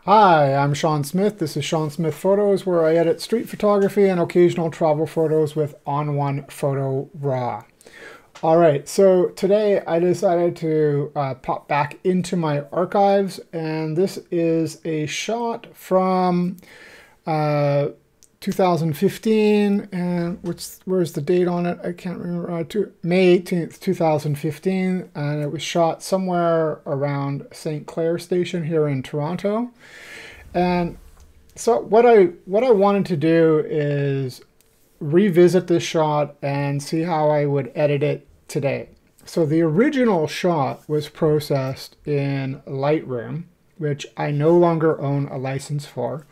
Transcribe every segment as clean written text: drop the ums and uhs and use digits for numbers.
Hi, I'm Sean Smith. This is Sean Smith Photos, where I edit street photography and occasional travel photos with On1 Photo RAW. All right, so today I decided to pop back into my archives, and this is a shot from uh, 2015, and where's the date on it? I can't remember. May 18th, 2015, and it was shot somewhere around St. Clair Station here in Toronto. And so what I wanted to do is revisit this shot and see how I would edit it today. So the original shot was processed in Lightroom, which I no longer own a license for.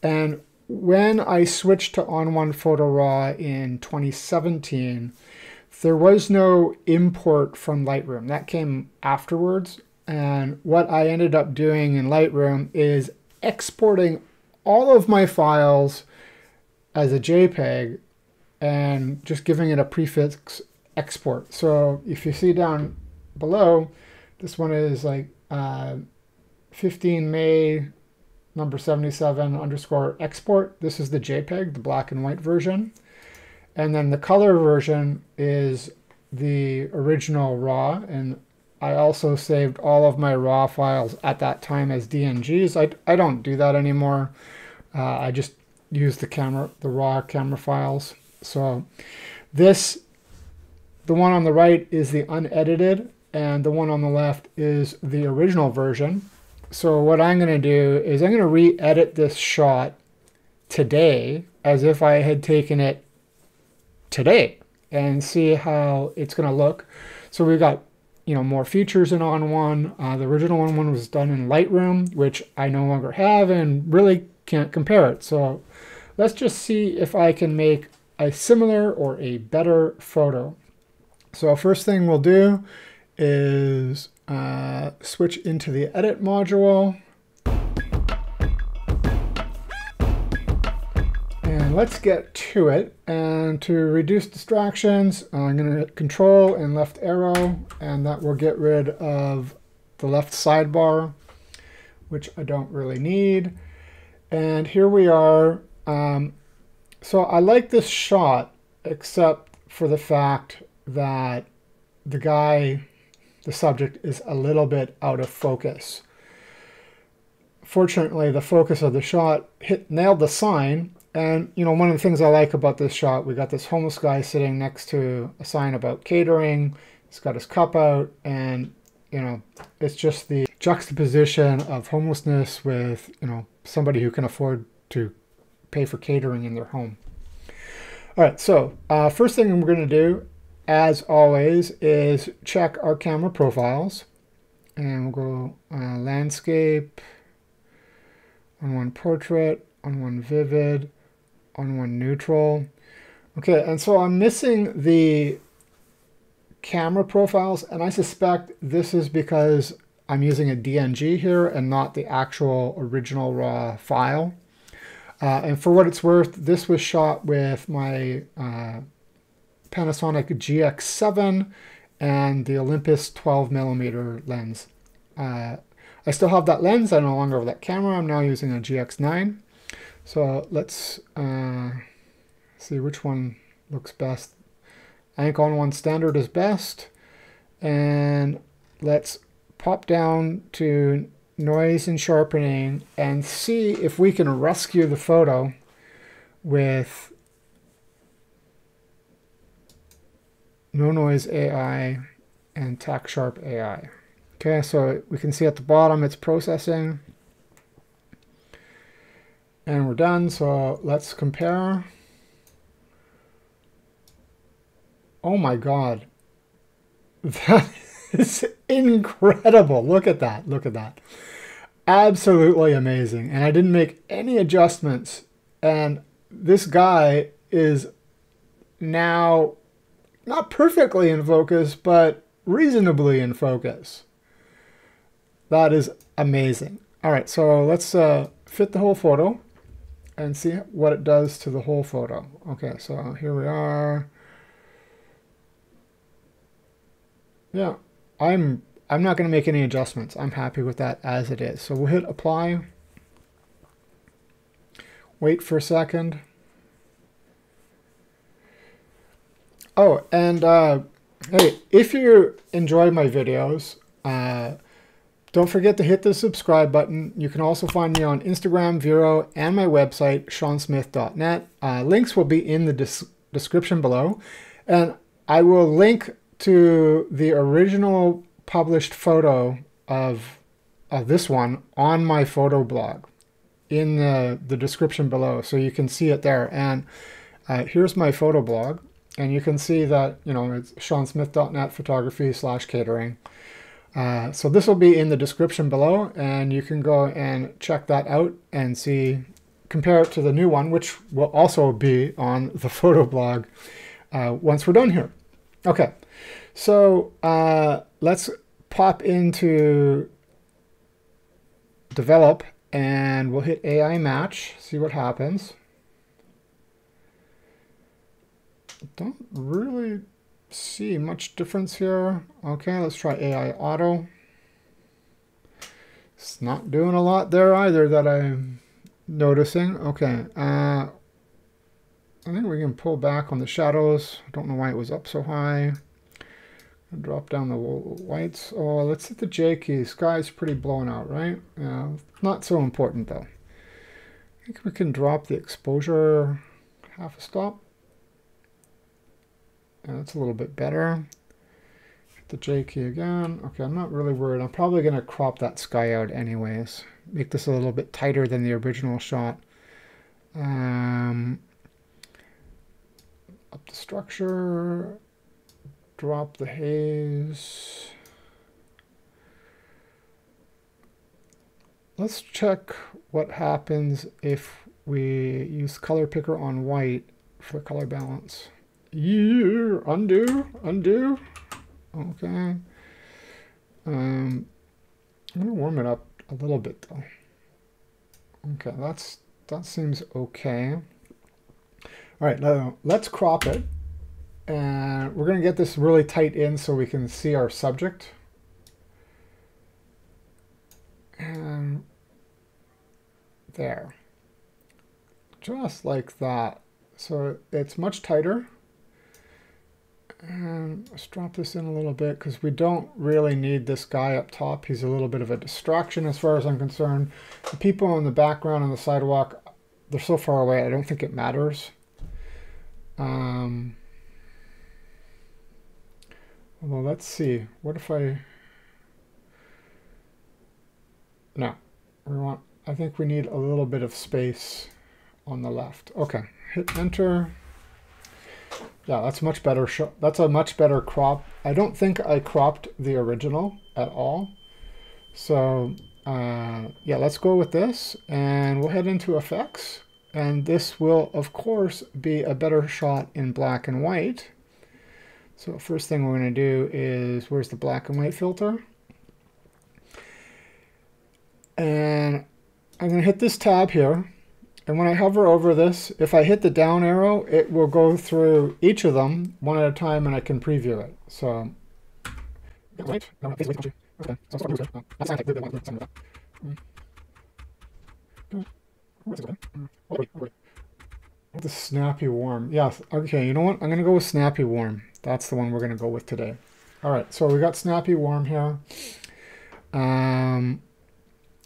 And when I switched to On1 Photo RAW in 2017, there was no import from Lightroom. That came afterwards. And what I ended up doing in Lightroom is exporting all of my files as a JPEG and just giving it a prefix export. So if you see down below, this one is like 15 May number 77 underscore export. This is the JPEG, the black and white version. And then the color version is the original RAW. And I also saved all of my RAW files at that time as DNGs. I don't do that anymore. I just use the RAW camera files. So the one on the right is the unedited, and the one on the left is the original version. So what I'm going to do is I'm going to re-edit this shot today as if I had taken it today and see how it's going to look. So we've got, more features in On1. The original one was done in Lightroom, which I no longer have and really can't compare it. So let's just see if I can make a similar or a better photo. So first thing we'll do is switch into the edit module. And let's get to it. And to reduce distractions, I'm going to hit Control and left arrow, and that will get rid of the left sidebar, which I don't really need. And here we are. So I like this shot, except for the fact that the subject is a little bit out of focus. Fortunately, the focus of the shot nailed the sign. And, one of the things I like about this shot, we got this homeless guy sitting next to a sign about catering. He's got his cup out, and, it's just the juxtaposition of homelessness with, somebody who can afford to pay for catering in their home. All right, so first thing we're going to do, as always, is check our camera profiles. And we'll go landscape, On1 portrait, On1 vivid, On1 neutral. Okay, and so I'm missing the camera profiles, and I suspect this is because I'm using a DNG here and not the actual original RAW file. And for what it's worth, this was shot with my Panasonic GX7 and the Olympus 12mm lens. I still have that lens. I no longer have that camera. I'm now using a GX9. So let's see which one looks best. I think On1 standard is best. And let's pop down to noise and sharpening and see if we can rescue the photo with no noise AI and tack sharp AI. Okay, so we can see at the bottom it's processing. And we're done, so let's compare. Oh my God. That is incredible. Look at that. Look at that. Absolutely amazing. And I didn't make any adjustments. And this guy is now not perfectly in focus, but reasonably in focus. That is amazing. All right, so let's fit the whole photo and see what it does to the whole photo. Okay, so here we are. Yeah, I'm not going to make any adjustments. I'm happy with that as it is. So we'll hit apply. wait for a second. Oh, and hey, if you enjoy my videos, don't forget to hit the subscribe button. You can also find me on Instagram, Vero, and my website, seansmith.net. Links will be in the description below. And I will link to the original published photo of this one on my photo blog in the description below. So you can see it there. And here's my photo blog. And you can see that, you know, it's seansmith.net photography/catering. So this will be in the description below, and you can go and check that out and see, compare it to the new one, which will also be on the photo blog once we're done here. Okay, so let's pop into develop, and we'll hit AI match, see what happens. Don't really see much difference here. Okay, let's try AI auto. It's not doing a lot there either that I'm noticing. Okay, I think we can pull back on the shadows. I don't know why it was up so high. Drop down the whites. Oh, let's hit the J key. Sky's pretty blown out, right? Yeah, not so important though. I think we can drop the exposure half a stop. And that's a little bit better. Hit the J key again. Okay, I'm not really worried. I'm probably going to crop that sky out anyways. Make this a little bit tighter than the original shot. Up the structure. Drop the haze. Let's check what happens if we use color picker on white for color balance. Yeah, undo. Okay. I'm gonna warm it up a little bit though. Okay, that seems okay. All right, now let's crop it, and we're gonna get this really tight in so we can see our subject. And there, just like that. So it's much tighter. And let's drop this in a little bit because we don't really need this guy up top. He's a little bit of a distraction as far as I'm concerned. The people in the background on the sidewalk, they're so far away, I don't think it matters. Well, let's see. What if I... No. I think we need a little bit of space on the left. Okay. Hit enter. Yeah, that's much better. That's a much better crop. I don't think I cropped the original at all. So yeah, let's go with this, and we'll head into effects. And this will, of course, be a better shot in black and white. So first thing we're going to do is, where's the black and white filter? And I'm going to hit this tab here. And when I hover over this, if I hit the down arrow, it will go through each of them one at a time, and I can preview it. So, wait, no, okay. The snappy warm. Yes. Okay. You know what? I'm going to go with snappy warm. That's the one we're going to go with today. All right. So we got snappy warm here. I'm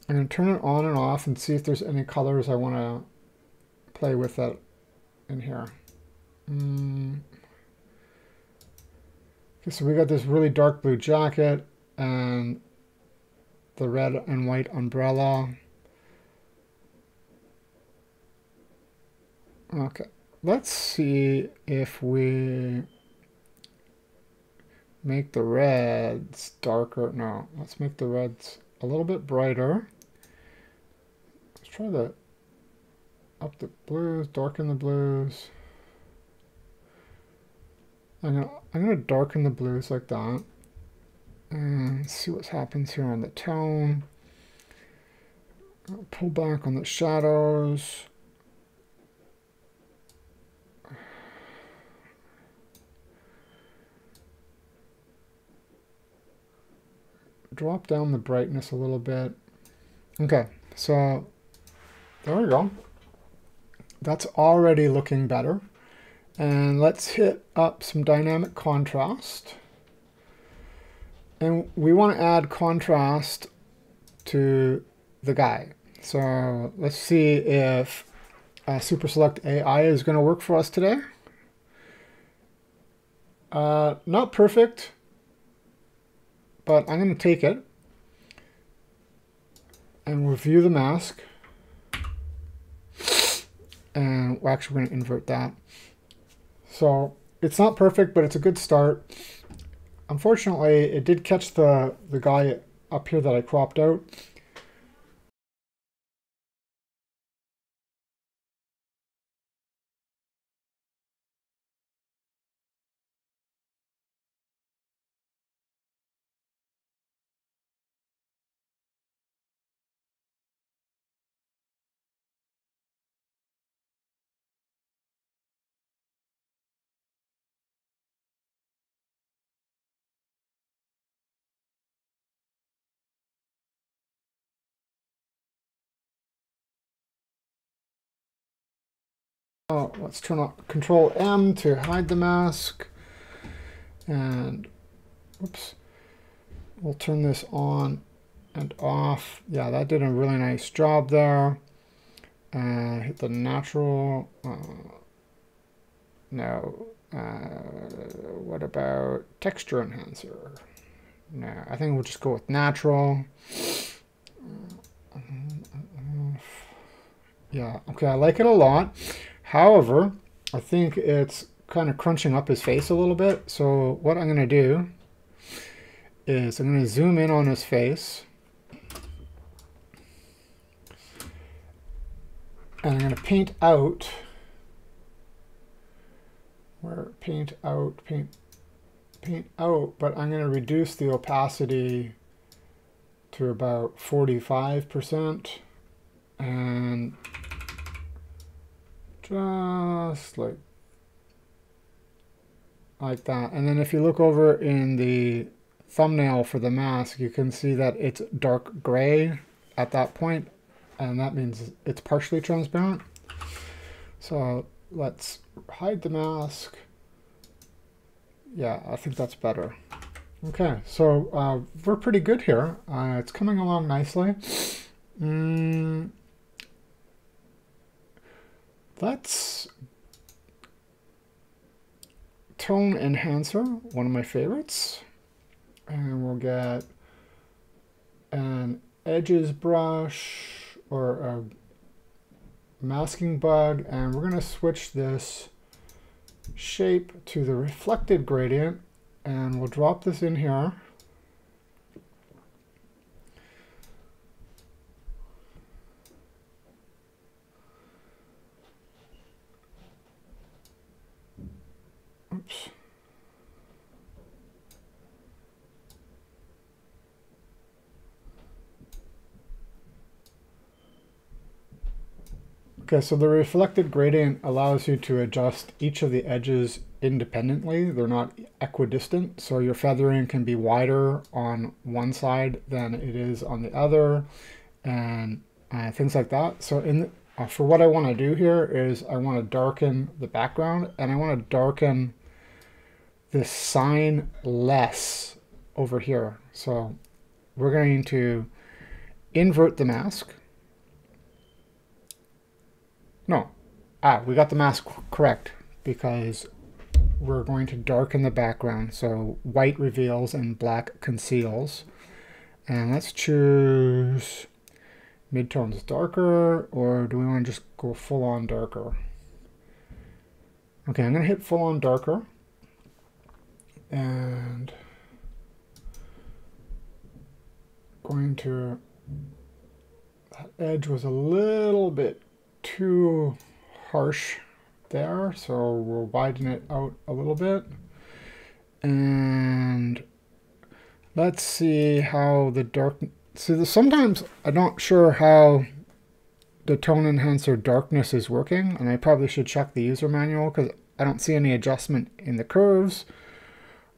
going to turn it on and off and see if there's any colors I want to play with that in here. Okay, so we got this really dark blue jacket and the red and white umbrella. Okay, let's see if we make the reds darker. No, let's make the reds a little bit brighter. Let's try the up the blues, darken the blues. I'm gonna darken the blues like that, and see what happens here on the tone. I'll pull back on the shadows. Drop down the brightness a little bit. Okay, so there we go. That's already looking better. And let's hit up some dynamic contrast. And we want to add contrast to the guy. So let's see if Super Select AI is going to work for us today. Not perfect, but I'm going to take it. And we'll view the mask. And we're actually going to invert that. So it's not perfect, but it's a good start. Unfortunately, it did catch the guy up here that I cropped out. Oh, let's turn on Control M to hide the mask. And oops, we'll turn this on and off. Yeah, that did a really nice job there. Hit the natural. No. What about texture enhancer? No, I think we'll just go with natural. Yeah, okay, I like it a lot. However, I think it's kind of crunching up his face a little bit. So what I'm going to do is I'm going to zoom in on his face. And I'm going to paint out, paint out, but I'm going to reduce the opacity to about 45%. And just like that. And then if you look over in the thumbnail for the mask, you can see that it's dark gray at that point, and that means it's partially transparent. So let's hide the mask. Yeah, I think that's better. Okay, so we're pretty good here. It's coming along nicely. Let's tone enhancer, one of my favorites. And we'll get an edges brush or a masking bug, and we're going to switch this shape to the reflected gradient, and we'll drop this in here. Oops. Okay, so the reflected gradient allows you to adjust each of the edges independently. They're not equidistant, so your feathering can be wider on one side than it is on the other, and things like that. So for what I want to do here is I want to darken the background, and I want to darken this sign less over here. So we're going to invert the mask. No, we got the mask correct because we're going to darken the background. So white reveals and black conceals. And let's choose midtones darker, or do we want to just go full on darker? Okay, I'm going to hit full on darker. And going to, that edge was a little bit too harsh there, so we'll widen it out a little bit. And let's see how the dark, see, sometimes I'm not sure how the tone enhancer darkness is working, and I probably should check the user manual because I don't see any adjustment in the curves.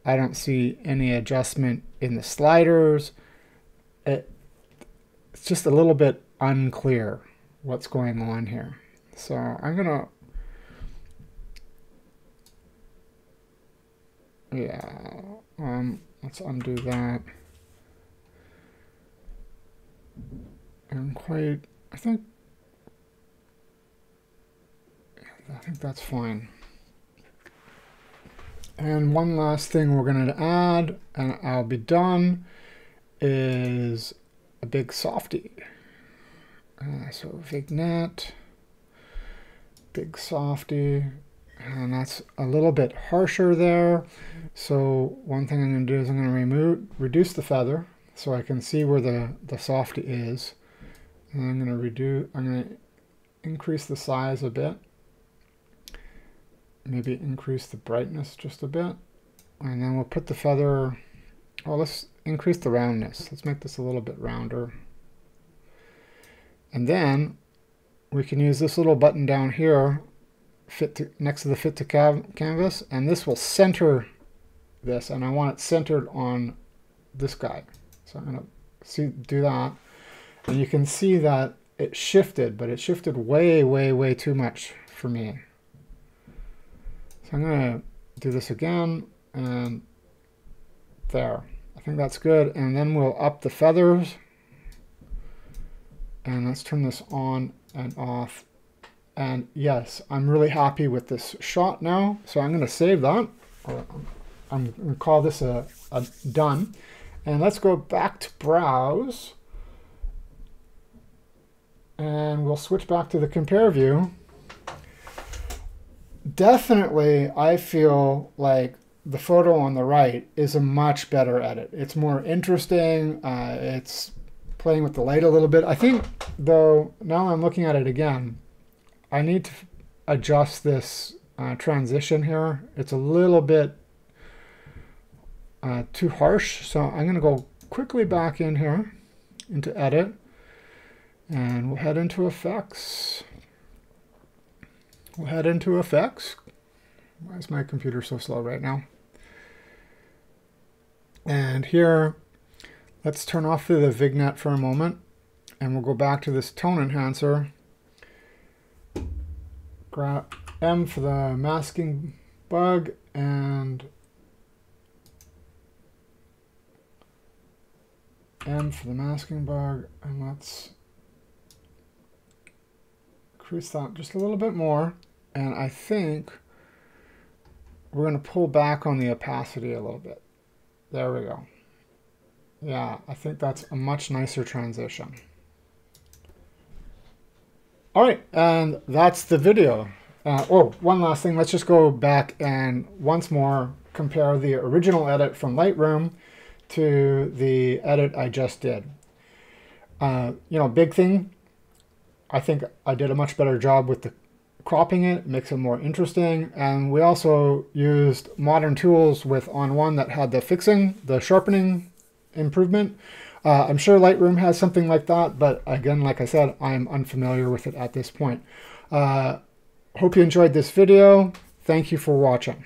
I don't see any adjustment in the sliders. It's just a little bit unclear what's going on here. So I'm gonna, yeah, let's undo that. And quite, I think that's fine. And one last thing we're going to add, and I'll be done, is a big softy. So vignette, big softy, and that's a little bit harsher there. So one thing I'm going to do is I'm going to reduce the feather so I can see where the softy is. And I'm going to increase the size a bit. Maybe increase the brightness just a bit. And then we'll put the feather, oh, let's increase the roundness. Let's make this a little bit rounder. And then we can use this little button down here next to the fit to canvas, and this will center this, and I want it centered on this guy. So I'm going to do that. And you can see that it shifted, but it shifted way, way, way too much for me. So I'm going to do this again, and there. I think that's good. And then we'll up the feathers. And let's turn this on and off. And yes, I'm really happy with this shot now. So I'm going to save that. Or I'm going to call this a done. And let's go back to browse. And we'll switch back to the compare view. Definitely, I feel like the photo on the right is a much better edit. It's more interesting. It's playing with the light a little bit. I think, though, now I'm looking at it again, I need to adjust this transition here. It's a little bit too harsh. So I'm going to go quickly back in here into edit. And we'll head into effects. We'll head into effects. Why is my computer so slow right now? And here, let's turn off the vignette for a moment. And we'll go back to this tone enhancer. Grab M for the masking bug and M for the masking bug. And let's increase that just a little bit more. And I think we're going to pull back on the opacity a little bit. There we go. Yeah, I think that's a much nicer transition. All right, and that's the video. Oh, one last thing. Let's just go back and once more compare the original edit from Lightroom to the edit I just did. Big thing. I think I did a much better job with the cropping it, makes it more interesting. And we also used modern tools with On One that had the fixing, the sharpening improvement. I'm sure Lightroom has something like that, but again, like I said, I'm unfamiliar with it at this point. Hope you enjoyed this video. Thank you for watching.